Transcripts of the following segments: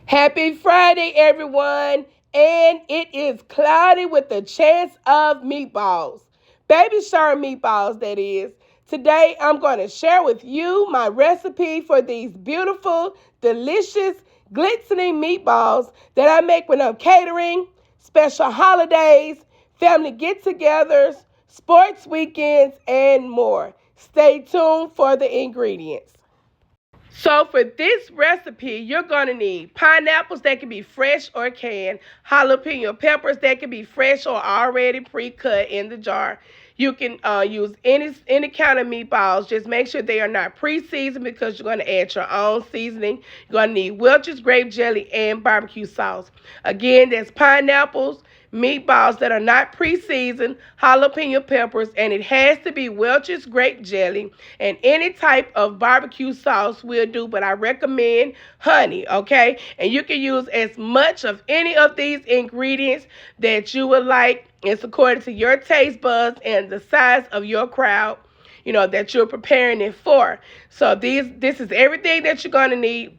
Happy Friday, everyone. And it is cloudy with a chance of meatballs. Baby shark meatballs, that is. Today, I'm going to share with you my recipe for these beautiful, delicious, glistening meatballs that I make when I'm catering, special holidays, family get togethers, sports weekends, and more. Stay tuned for the ingredients. So for this recipe, you're going to need pineapples that can be fresh or canned, jalapeno peppers that can be fresh or already pre-cut in the jar. You can use any kind of meatballs. Just make sure they are not pre-seasoned because you're going to add your own seasoning. You're going to need Welch's grape jelly and barbecue sauce. Again, that's pineapples, meatballs that are not pre-seasoned, jalapeno peppers, and it has to be Welch's grape jelly, and any type of barbecue sauce will do, but I recommend honey, okay? And you can use as much of any of these ingredients that you would like. It's according to your taste buds and the size of your crowd, that you're preparing it for. So this is everything that you're going to need.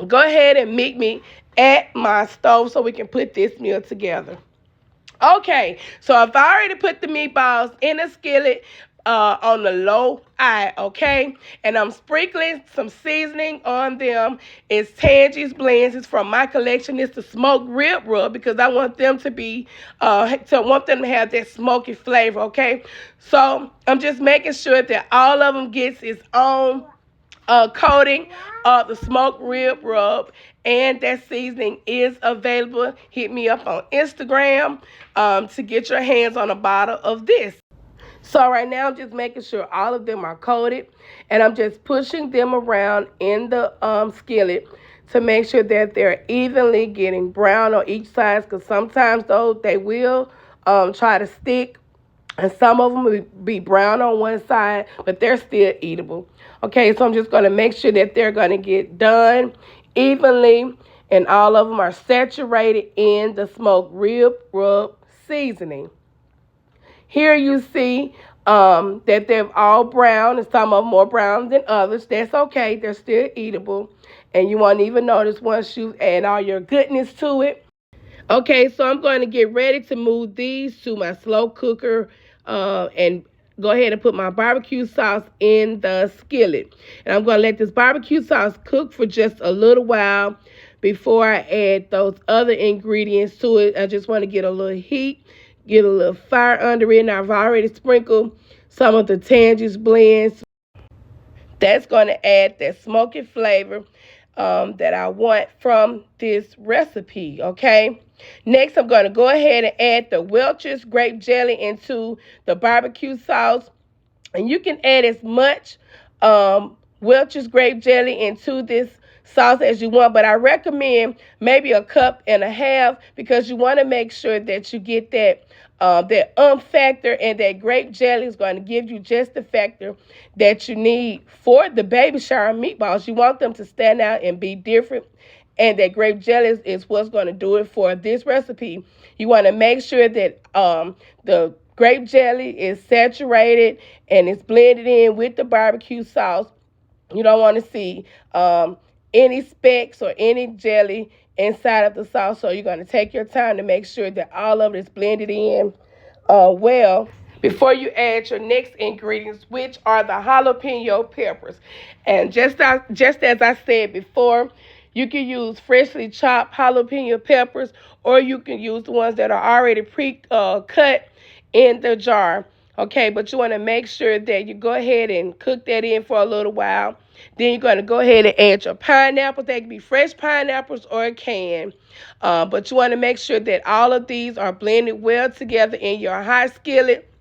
Go ahead and meet me at my stove so we can put this meal together. Okay, so I've already put the meatballs in a skillet on the low eye, okay? And I'm sprinkling some seasoning on them. It's Tangi's Blends. It's from my collection. It's the smoked rib rub because I want them to have that smoky flavor, okay? So I'm just making sure that all of them gets its own coating of the smoked rib rub, and that seasoning is available. Hit me up on Instagram to get your hands on a bottle of this. So right now I'm just making sure all of them are coated, and I'm just pushing them around in the skillet to make sure that they're evenly getting brown on each side, because sometimes though they will try to stick, and some of them will be brown on one side, but they're still eatable. Okay, so I'm just going to make sure that they're going to get done evenly, and all of them are saturated in the smoked rib rub seasoning. Here you see that they're all brown, and some of them more brown than others. That's okay. They're still eatable, and you won't even notice once you add all your goodness to it. Okay, so I'm going to get ready to move these to my slow cooker and go ahead and put my barbecue sauce in the skillet. And I'm going to let this barbecue sauce cook for just a little while before I add those other ingredients to it. I just want to get a little heat, get a little fire under it. And I've already sprinkled some of the Tangi's Blends. That's going to add that smoky flavor that I want from this recipe, okay? Next, I'm going to go ahead and add the Welch's grape jelly into the barbecue sauce. And you can add as much Welch's grape jelly into this sauce as you want, but I recommend maybe a cup and a half because you want to make sure that you get that factor, and that grape jelly is going to give you just the factor that you need for the baby shower meatballs. You want them to stand out and be different, and that grape jelly is what's going to do it for this recipe. You want to make sure that the grape jelly is saturated and it's blended in with the barbecue sauce. You don't want to see any specks or any jelly inside of the sauce, so you're going to take your time to make sure that all of it is blended in well before you add your next ingredients, which are the jalapeno peppers. And just as I said before, you can use freshly chopped jalapeno peppers, or you can use the ones that are already pre-cut in the jar. Okay, but you want to make sure that you go ahead and cook that in for a little while. Then you're going to go ahead and add your pineapples. They can be fresh pineapples or canned. But you want to make sure that all of these are blended well together in your hot skillet.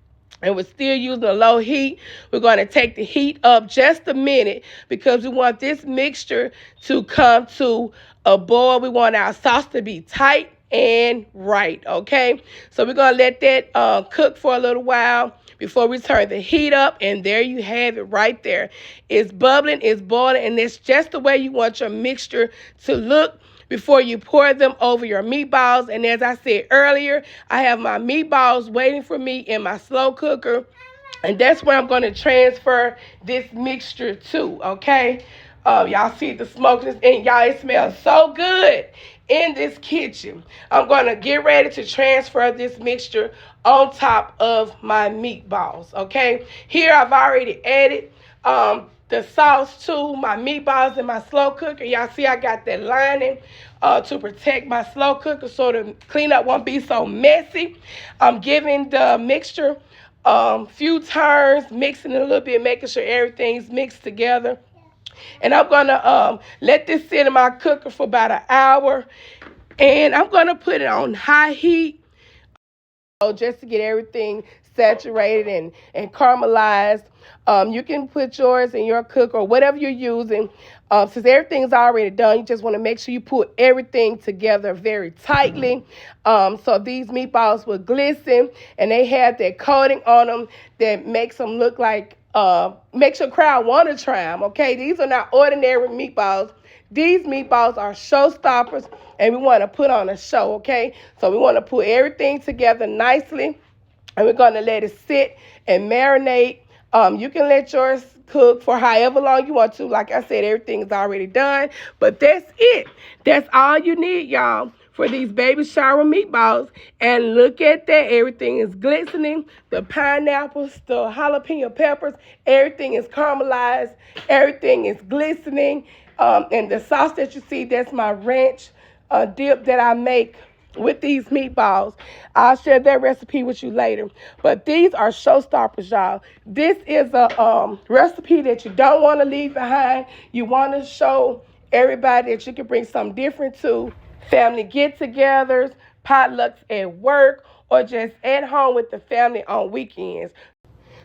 And we're still using a low heat. We're going to take the heat up just a minute because we want this mixture to come to a boil. We want our sauce to be tight and right, okay? So we're going to let that cook for a little while before we turn the heat up, and there you have it right there. It's bubbling, it's boiling, and that's just the way you want your mixture to look before you pour them over your meatballs. And as I said earlier, I have my meatballs waiting for me in my slow cooker, and that's where I'm going to transfer this mixture to, okay? Y'all see the smokiness, and y'all, it smells so good in this kitchen. I'm going to get ready to transfer this mixture on top of my meatballs, okay? Here I've already added the sauce to my meatballs in my slow cooker. Y'all see I got that lining to protect my slow cooker so the cleanup won't be so messy. I'm giving the mixture few turns, mixing it a little bit, making sure everything's mixed together. And I'm gonna let this sit in my cooker for about an hour, and I'm gonna put it on high heat just to get everything saturated and caramelized. You can put yours in your cooker or whatever you're using. Since everything's already done, you just want to make sure you put everything together very tightly. So these meatballs will glisten, and they have that coating on them that makes them look like, makes your crowd want to try them, okay? These are not ordinary meatballs. These meatballs are show stoppers, and we want to put on a show, okay? So we want to put everything together nicely, and we're going to let it sit and marinate. You can let yours cook for however long you want to. Like I said, everything is already done, but that's it. That's all you need, y'all, for these baby shower meatballs. And look at that. Everything is glistening. The pineapples, the jalapeno peppers, everything is caramelized. Everything is glistening. And the sauce that you see, that's my ranch dip that I make with these meatballs. I'll share that recipe with you later. But these are showstoppers, y'all. This is a recipe that you don't want to leave behind. You want to show everybody that you can bring something different to family get-togethers, potlucks at work, or just at home with the family on weekends.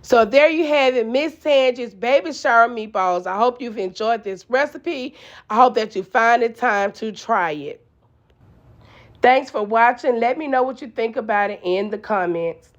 So there you have it, Miss Tangi's baby shower meatballs. I hope you've enjoyed this recipe. I hope that you find the time to try it. Thanks for watching. Let me know what you think about it in the comments.